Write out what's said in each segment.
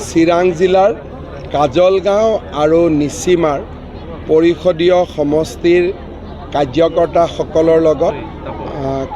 চিৰাং জিলাৰ কাজলগাঁও আৰু নিচিমাৰ পৰিষদীয় সমষ্টিৰ কাৰ্যকৰ্তাসকলৰ লগত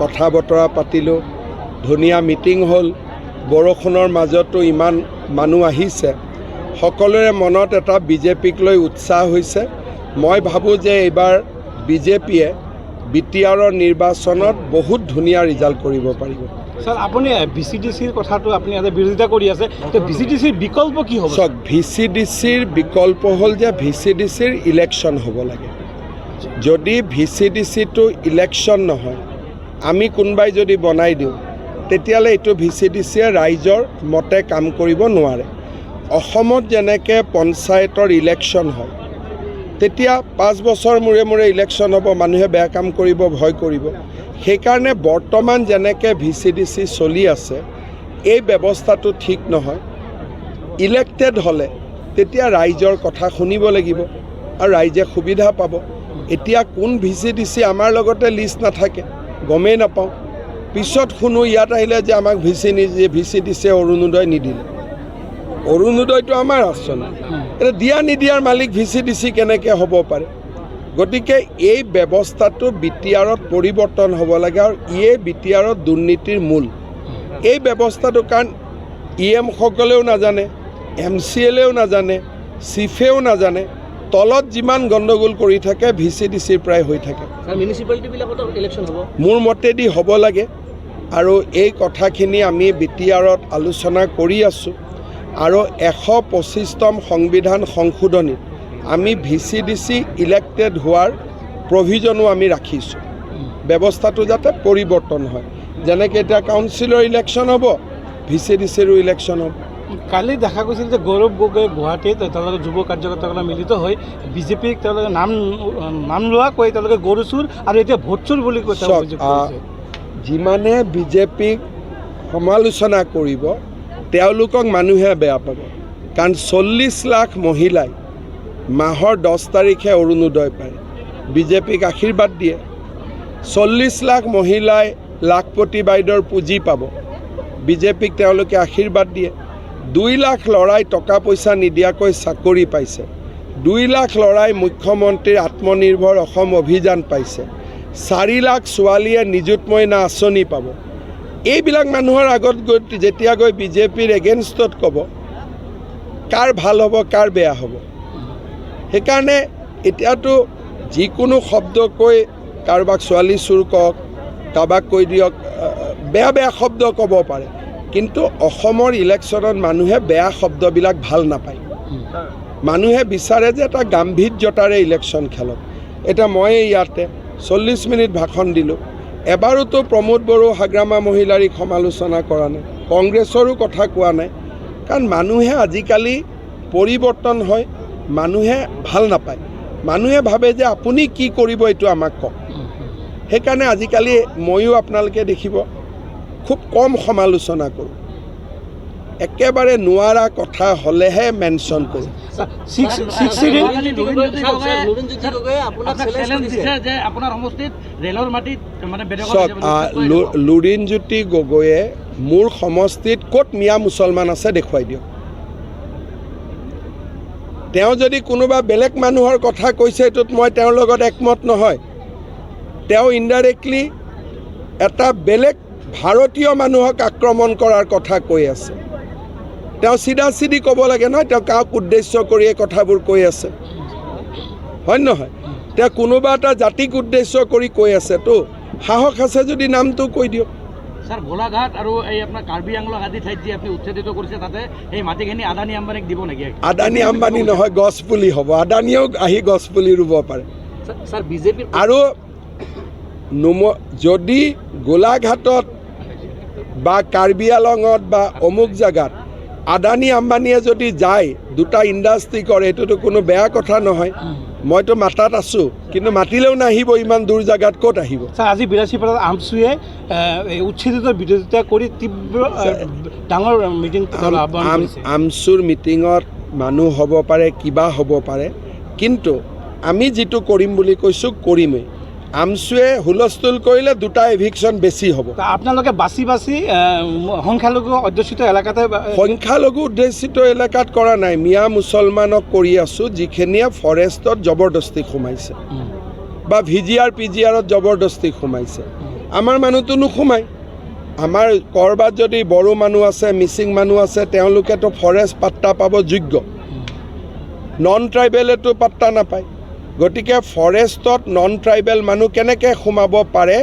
কথা বতৰা পাতিলোঁ। ধুনীয়া মিটিং হ'ল। বৰষুণৰ মাজতো ইমান মানুহ আহিছে। সকলোৰে মনত এটা বিজেপিক লৈ উৎসাহ হৈছে। মই ভাবোঁ যে এইবাৰ বিজেপিয়ে বিটিআৰৰ নিৰ্বাচনত বহুত ধুনীয়া ৰিজাল্ট কৰিব পাৰিব। স্যাৰ, আপনি ভিচিডিচিৰ কথাটো আপুনি আজি বিৰোধিতা কৰি আছে, তো ভিচিডিচিৰ বিকল্প কি হ'ব? চাওক, ভিচিডিচিৰ বিকল্প হ'ল যে ভিচিডিচিৰ ইলেকশ্যন হ'ব লাগে। যদি ভিচিডিচিটো ইলেকশ্যন নহয়, আমি কোনোবাই যদি বনাই দিওঁ, তেতিয়াহ'লে এইটো ভিচিডিচিয়ে ৰাইজৰ মতে কাম কৰিব নোৱাৰে। অসমত যেনেকৈ পঞ্চায়তৰ ইলেকশ্যন হয়, তেতিয়া 5 বছৰ মূৰে মূৰে ইলেকশ্যন হ'ব, মানুহে বেয়া কাম কৰিব, ভয় কৰিব। সেইকাৰণে বৰ্তমান যেনেকৈ ভিচিডিচি চলি আছে, এই ব্যৱস্থাটো ঠিক নহয়। ইলেক্টেড হ'লে তেতিয়া ৰাইজৰ কথা শুনিব লাগিব আৰু ৰাইজে সুবিধা পাব। এতিয়া কোন ভিচিডিচি আমাৰ লগতে লিষ্ট নাথাকে, গমেই নাপাওঁ। পিছত শুনো ইয়াত আহিলে যে আমাক ভিচিডিচিয়ে অৰুণোদয় নিদিলে। অৰুণোদয়টো আমাৰ আঁচনি, এতিয়া দিয়া নিদিয়াৰ মালিক ভিচিডিচি কেনেকৈ হ'ব পাৰে? গতিকে এই ব্যৱস্থাটো বিটিআৰত পৰিৱৰ্তন হ'ব লাগে আৰু ইয়ে বিটিআৰত দুৰ্নীতিৰ মূল। এই ব্যৱস্থাটো কাৰণ EM সকলেও নাজানে, MCLএও নাজানে, চিফেও নাজানে। তলত যিমান গণ্ডগোল কৰি থাকে ভিচিডিচিৰ প্ৰায় হৈ থাকে। মিউনিচিপালিটিবিলাকতো ইলেকশ্যন হ'ব মোৰ মতেদি হ'ব লাগে আৰু এই কথাখিনি আমি বিটিআৰত আলোচনা কৰি আছোঁ। আৰু 125তম সংবিধান সংশোধনীত আমি ভিচিডিচি ইলেক্টেড হোৱাৰ প্ৰভিজনো আমি ৰাখিছোঁ। ব্যৱস্থাটো যাতে পৰিৱৰ্তন হয়, যেনেকৈ এতিয়া কাউন্সিলৰ ইলেকশ্যন হ'ব, ভিচিডিচিৰো ইলেকশ্যন হ'ব। কালি দেখা গৈছিল যে গৌৰৱ গগৈ গুৱাহাটীত তেওঁলোকে যুৱ কাৰ্যকৰ্তাসকলে মিলিত হৈ বিজেপিক তেওঁলোকে নাম লোৱা কৈ তেওঁলোকে গৰু চুৰ আৰু এতিয়া ভোট চুৰ বুলি কৈ যিমানে বিজেপিক সমালোচনা কৰিব, তেওঁলোকক মানুহে বেয়া পাব। কাৰণ 40 লাখ মহিলাই মাহৰ 10 তাৰিখে অৰুণোদয় পায়, বিজেপিক আশীৰ্বাদ দিয়ে। 40 লাখ মহিলাই লাখপতি বাইদেউৰ পুঁজি পাব, বিজেপিক তেওঁলোকে আশীৰ্বাদ দিয়ে। 2 লাখ ল'ৰাই টকা পইচা নিদিয়াকৈ চাকৰি পাইছে। 2 লাখ ল'ৰাই মুখ্যমন্ত্ৰীৰ আত্মনিৰ্ভৰ অসম অভিযান পাইছে। 4 লাখ ছোৱালীয়ে নিযুত মইনা আঁচনি পাব। এইবিলাক মানুহৰ আগত গৈ যেতিয়া গৈ বিজেপিৰ এগেইনষ্টত ক'ব, কাৰ ভাল হ'ব কাৰ বেয়া হ'ব? সেইকাৰণে এতিয়াতো যিকোনো শব্দ কৈ কাৰোবাক ছোৱালী চুৰ কওক, কাৰোবাক কৈ দিয়ক, বেয়া বেয়া শব্দ ক'ব পাৰে। কিন্তু অসমৰ ইলেকশ্যনত মানুহে বেয়া শব্দবিলাক ভাল নাপায়। মানুহে বিচাৰে যে এটা গাম্ভীৰ্যতাৰে ইলেকশ্যন খেলক। এতিয়া মই ইয়াতে 40 মিনিট ভাষণ দিলোঁ। এবাৰোতো প্ৰমোদ বড়ো হাগ্ৰামা মহিলাৰীক সমালোচনা কৰা নাই, কংগ্ৰেছৰো কথা কোৱা নাই। কাৰণ মানুহে আজিকালি পৰিৱৰ্তন হয়, মানুহে ভাল নাপায়। মানুহে ভাবে যে আপুনি কি কৰিব এইটো আমাক কওক। সেইকাৰণে আজিকালি ময়ো আপোনালোকে দেখিব খুব কম সমালোচনা কৰোঁ, একেবাৰে নোৱাৰা কথা হ'লেহে মেনশ্যন কৰোঁ। লুৰিণজ্যোতি গগৈয়ে মোৰ সমষ্টিত ক'ত মিয়া মুছলমান আছে দেখুৱাই দিয়ক। তেওঁ যদি কোনোবা বেলেগ মানুহৰ কথা কৈছে, এইটোত মই তেওঁৰ লগত একমত নহয়। তেওঁ ইনডাইৰেক্টলি এটা বেলেগ ভাৰতীয় মানুহক আক্ৰমণ কৰাৰ কথা কৈ আছে। তেওঁ চিধা চিধি ক'ব লাগে নহয়, তেওঁ কাক উদ্দেশ্য কৰি এই কথাবোৰ কৈ আছে, হয় নহয়? তেওঁ কোনোবা এটা জাতিক উদ্দেশ্য কৰি কৈ আছেতো, সাহস আছে যদি নামটো কৈ দিয়ক। স্যাৰ, গোলাঘাট আৰু এই আপোনাৰ কাৰ্বি আংলং আদি ঠাইত যে আপুনি উচ্ছেদিত কৰিছে, তাতে এই মাটিখিনি আদানী আম্বানীক দিব নেকি? আদানী আম্বানী নহয়, গছপুলি হ'ব। আদানীয়েও আহি গছপুলি ৰুব পাৰে। স্যাৰ, বিজেপি আৰু যদি গোলাঘাটত বা কাৰ্বি আংলঙত বা অমুক জেগাত আদানী আম্বানীয়ে যদি যায়, দুটা ইণ্ডাষ্ট্ৰী কৰে, এইটোতো কোনো বেয়া কথা নহয়। মইতো মাতাত আছোঁ, কিন্তু মাতিলেও নাহিব, ইমান দূৰ জেগাত ক'ত আহিব? স্যাৰ, আজি বিলাসীপাৰাত আমচুৱে উচ্ছেদিতৰ বিৰোধিতা কৰি তীব্ৰ ডাঙৰ মিটিং আহ্বান কৰিছে। আমচুৰ মিটিঙত মানুহ হ'ব পাৰে, কিবা হ'ব পাৰে, কিন্তু আমি যিটো কৰিম বুলি কৈছোঁ কৰিমেই। আমছুৱে হুলস্থুল কৰিলে দুটা এভিকশ্যন বেছি হ'ব। তা আপোনালোকে বাছি বাছি সংখ্যালঘু অধ্যুষিত এলেকাতে সংখ্যালঘু উদ্দেশিত এলেকাত কৰা নাই, মিয়া মুছলমানক কৰি আছোঁ যিখিনিয়ে ফৰেষ্টত জবৰদস্তি সোমাইছে বা ভিজিআৰ পিজিআৰত জবৰদস্তি সোমাইছে। আমাৰ মানুহটো নোসোমায়। আমাৰ ক'ৰবাত যদি বড়ো মানুহ আছে, মিচিং মানুহ আছে, তেওঁলোকেতো ফৰেষ্ট পাত্তা পাব যোগ্য, নন ট্ৰাইবেলেতো পাত্তা নাপায়। গতিকে ফৰেষ্টত নন ট্ৰাইবেল মানুহ কেনেকৈ সোমাব পাৰে,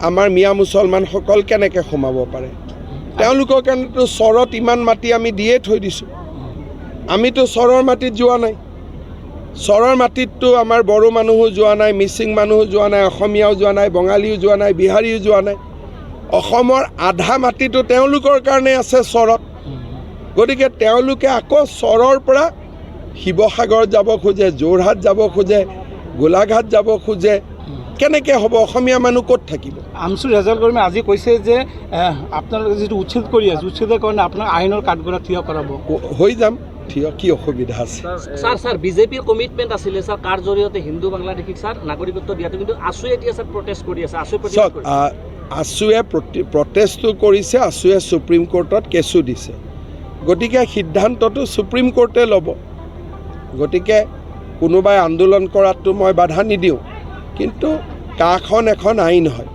আমাৰ মিয়া মুছলমানসকল কেনেকৈ সোমাব পাৰে? তেওঁলোকৰ কাৰণেতো চৰত ইমান মাটি আমি দিয়ে থৈ দিছোঁ। আমিতো চৰৰ মাটিত যোৱা নাই। চৰৰ মাটিততো আমাৰ বড়ো মানুহো যোৱা নাই, মিচিং মানুহো যোৱা নাই, অসমীয়াও যোৱা নাই, বঙালীও যোৱা নাই, বিহাৰীও যোৱা নাই। অসমৰ আধা মাটিটো তেওঁলোকৰ কাৰণে আছে চৰত। গতিকে তেওঁলোকে আকৌ চৰৰ পৰা শিৱসাগৰ যাব খোজে, যোৰহাট যাব খোজে, গোলাঘাট যাব খোজে, কেনেকৈ হ'ব? অসমীয়া মানুহ ক'ত থাকিব? আমছুৰ ৰেজাল্ট কৰ্মী আজি কৈছে যে আপোনালোকে যিটো উচ্ছেদ কৰি আছে, উচ্ছেদৰ কাৰণে আপোনাক আইনৰ কাঠগড়াত থিয় কৰাব। হৈ যাম থিয়, কি অসুবিধা আছে? স্যাৰ বিজেপিৰ কমিটমেন্ট আছিলে স্যাৰ কাৰ জৰিয়তে হিন্দু বাংলাদেশীক স্যাৰ নাগৰিকত্ব দিয়াটো, কিন্তু আছুৱে এতিয়া স্যাৰ প্ৰটেষ্ট কৰি আছে। আছুৱে চাওক, আছুৱে প্ৰটেষ্টটো কৰিছে, আছুৱে সুপ্ৰিম কোৰ্টত কেছো দিছে। গতিকে সিদ্ধান্তটো সুপ্ৰিম কোৰ্টে ল'ব। গতিকে কোনোবাই আন্দোলন কৰাতটো মই বাধা নিদিওঁ, কিন্তু কাখন এখন আইন হয়।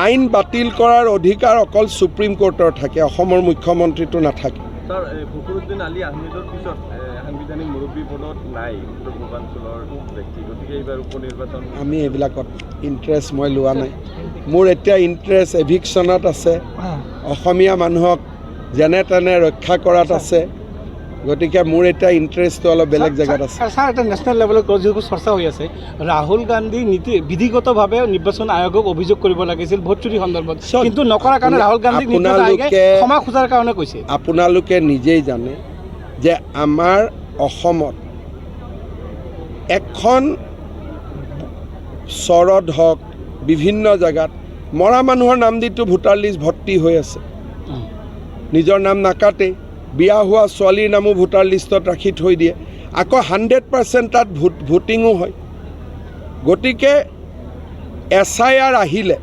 আইন বাতিল কৰাৰ অধিকাৰ অকল সুপ্ৰিম কোৰ্টৰ থাকে, অসমৰ মুখ্যমন্ত্ৰীটো নাথাকে। স্যাৰ ফখৰুদ্দিন আলী আহমেদৰ পিছত সাংবিধানিক মুৰব্বী পদত নাই উত্তৰ পূৰ্বাঞ্চলৰ ব্যক্তি, গতিকে এইবাৰ উপ নিৰ্বাচন আমি এইবিলাকত ইণ্টাৰেষ্ট মই লোৱা নাই। মোৰ এতিয়া ইণ্টাৰেষ্ট এভিকশ্যনত আছে, অসমীয়া মানুহক যেনে তেনে ৰক্ষা কৰাত আছে। গতিকে মোৰ এতিয়া ইণ্টাৰেষ্টটো অলপ বেলেগ জেগাত আছে। স্যাৰ এটা নেশ্যনেল লেভেলত যিবোৰ চৰ্চা হৈ আছে, ৰাহুল গান্ধী বিধিগতভাৱে নিৰ্বাচন আয়োগক অভিযোগ কৰিব লাগিছিল ভোট চুৰি সন্দৰ্ভত, কিন্তু নকৰাৰ কাৰণে ৰাহুল গান্ধীক নিৰ্বাচন আয়োগে ক্ষমা খোজাৰ কাৰণে কৈছে। আপোনালোকে নিজেই জানে যে আমাৰ অসমত এখন চৰত হওক, বিভিন্ন জেগাত মৰা মানুহৰ নাম দিটো ভোটাৰ লিষ্ট ভৰ্তি হৈ আছে। নিজৰ নাম নাকাটে, বিয়া হোৱা ছোৱালীৰ নামো ভোটাৰ লিষ্টত ৰাখি থৈ দিয়ে। আকৌ 100% তাত ভোটিঙো হয়। গতিকে SIR আহিলে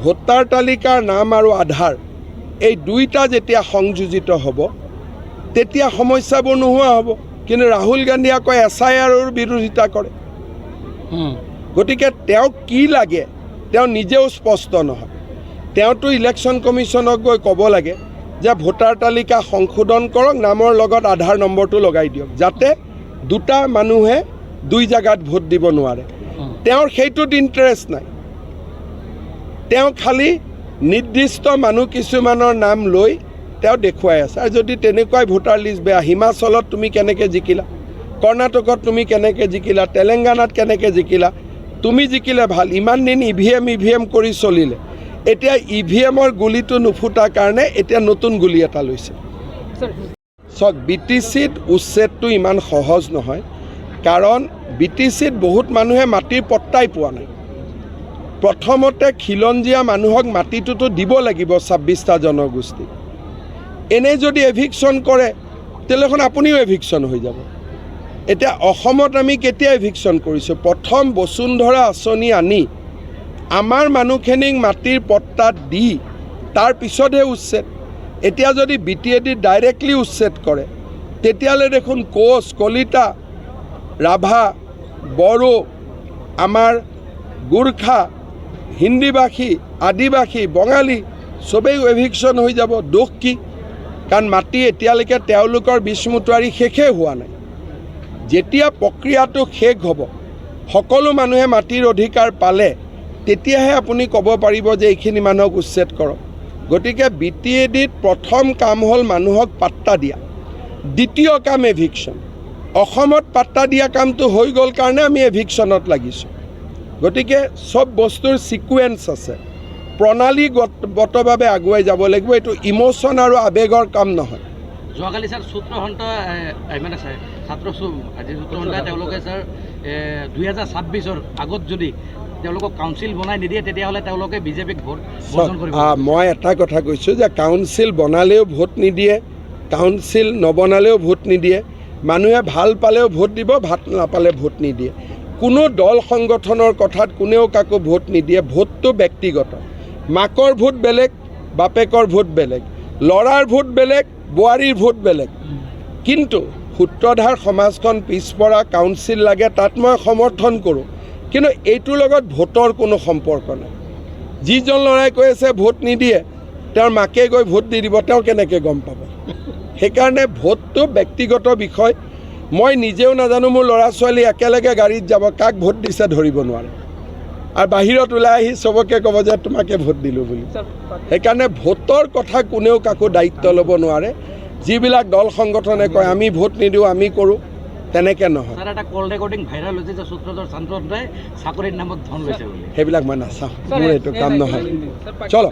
ভোটাৰ তালিকাৰ নাম আৰু আধাৰ এই দুইটা যেতিয়া সংযোজিত হ'ব, তেতিয়া সমস্যাবোৰ নোহোৱা হ'ব। কিন্তু ৰাহুল গান্ধী আকৌ SIRৰ বিৰোধিতা কৰে। গতিকে তেওঁক কি লাগে তেওঁ নিজেও স্পষ্ট নহয়। তেওঁতো ইলেকশ্যন কমিশ্যনক গৈ ক'ব লাগে যে ভোটাৰ তালিকা সংশোধন কৰক, নামৰ লগত আধাৰ নম্বৰটো লগাই দিয়ক, যাতে দুটা মানুহে দুই জেগাত ভোট দিব নোৱাৰে। তেওঁৰ সেইটোত ইণ্টাৰেষ্ট নাই। তেওঁ খালি নিৰ্দিষ্ট মানুহ কিছুমানৰ নাম লৈ তেওঁ দেখুৱাই আছে। আৰু যদি তেনেকুৱাই ভোটাৰ লিষ্ট বেয়া, হিমাচলত তুমি কেনেকৈ জিকিলা, কৰ্ণাটকত তুমি কেনেকৈ জিকিলা, তেলেংগানাত কেনেকৈ জিকিলা, তুমি জিকিলে ভাল। ইমান দিন EVM কৰি চলিলে, এতিয়া EVMৰ গুলিটো নুফুটাৰ কাৰণে এতিয়া নতুন গুলি এটা লৈছে। চাওক, BTCত উচ্ছেদটো ইমান সহজ নহয়, কাৰণ BTCত বহুত মানুহে মাটিৰ পট্টাই পোৱা নাই। প্ৰথমতে খিলঞ্জীয়া মানুহক মাটিটোতো দিব লাগিব 26টা জনগোষ্ঠী। এনেই যদি এভিকশ্যন কৰে তেতিয়াহ'লে আপুনিও এভিকশ্যন হৈ যাব। এতিয়া অসমত আমি কেতিয়া এভিকশ্যন কৰিছোঁ? প্ৰথম বসুন্ধৰা আঁচনি আনি আমাৰ মানুহখিনিক মাটিৰ পট্টাত দি তাৰ পিছতহে উচ্ছেদ। এতিয়া যদি BTAD ডাইৰেক্টলি উচ্ছেদ কৰে তেতিয়াহ'লে দেখোন কোচ, কলিতা, ৰাভা, বড়ো, আমাৰ গোৰ্খা, হিন্দীভাষী, আদিবাসী, বঙালী চবেই এভিকশ্যন হৈ যাব। দোষ কি? কাৰণ মাটি এতিয়ালৈকে তেওঁলোকৰ বিষ্মুটুৱাৰী শেষেই হোৱা নাই। যেতিয়া প্ৰক্ৰিয়াটো শেষ হ'ব, সকলো মানুহে মাটিৰ অধিকাৰ পালে, তেতিয়াহে আপুনি ক'ব পাৰিব যে এইখিনি মানুহক উচ্ছেদ কৰক। গতিকে BTADত প্ৰথম কাম হ'ল মানুহক পাট্টা দিয়া, দ্বিতীয় কাম এভিকশ্যন। অসমত পাট্টা দিয়া কামটো হৈ গ'ল কাৰণে আমি এভিকশ্যনত লাগিছোঁ। গতিকে চব বস্তুৰ ছিকুৱেঞ্চ আছে, প্ৰণালীগতভাৱে আগুৱাই যাব লাগিব। এইটো ইম'শ্যন আৰু আৱেগৰ কাম নহয়। যোৱাকালি স্যাৰ সূত্ৰসন্ত মানে ছাত্ৰ সূত্ৰসন্থাই তেওঁলোকে স্যাৰ 2026ৰ আগত যদি তেওঁলোকক কাউন্সিল বনাই নিদিয়ে তেতিয়াহ'লে তেওঁলোকে বিজেপিক ভোট বৰ্জন কৰিব। মই এটা কথা কৈছোঁ যে কাউন্সিল বনালেও ভোট নিদিয়ে, কাউন্সিল নবনালেও ভোট নিদিয়ে। মানুহে ভাল পালেও ভোট দিব, ভাল নাপালে ভোট নিদিয়ে। কোনো দল সংগঠনৰ কথাত কোনেও কাকো ভোট নিদিয়ে ভোটটো ব্যক্তিগত মাকৰ ভোট বেলেগ বাপেকৰ ভোট বেলেগ ল'ৰাৰ ভোট বেলেগ বোৱাৰীৰ ভোট বেলেগ কিন্তু সূত্ৰধাৰ সমাজখন পিছপৰা কাউন্সিল লাগে তাত মই সমৰ্থন কৰোঁ কিন্তু এইটোৰ লগত ভোটৰ কোনো সম্পৰ্ক নাই যিজন ল'ৰাই কৈ আছে ভোট নিদিয়ে তেওঁৰ মাকে গৈ ভোট দি দিব তেওঁ কেনেকৈ গম পাব সেইকাৰণে ভোটটো ব্যক্তিগত বিষয় মই নিজেও নাজানো মোৰ ল'ৰা ছোৱালী একেলগে গাড়ীত যাব কাক ভোট দিছে ধৰিব নোৱাৰে আৰু বাহিৰত ওলাই আহি চবকে ক'ব যে তোমাকে ভোট দিলোঁ বুলি সেইকাৰণে ভোটৰ কথা কোনেও কাকো দায়িত্ব ল'ব নোৱাৰে যিবিলাক দল সংগঠনে কয় আমি ভোট নিদিওঁ আমি কৰোঁ তেনেকৈ নহয় স্যাৰ এটা কল ৰেকৰ্ডিং ভাইৰেল হৈছে যে সূত্ৰধৰ চান্দ্ৰই চাকৰিৰ নামত ধন লৈছে বুলি সেইবিলাক মই নাচাওঁ মোৰ এইটো কাম নহয় চলো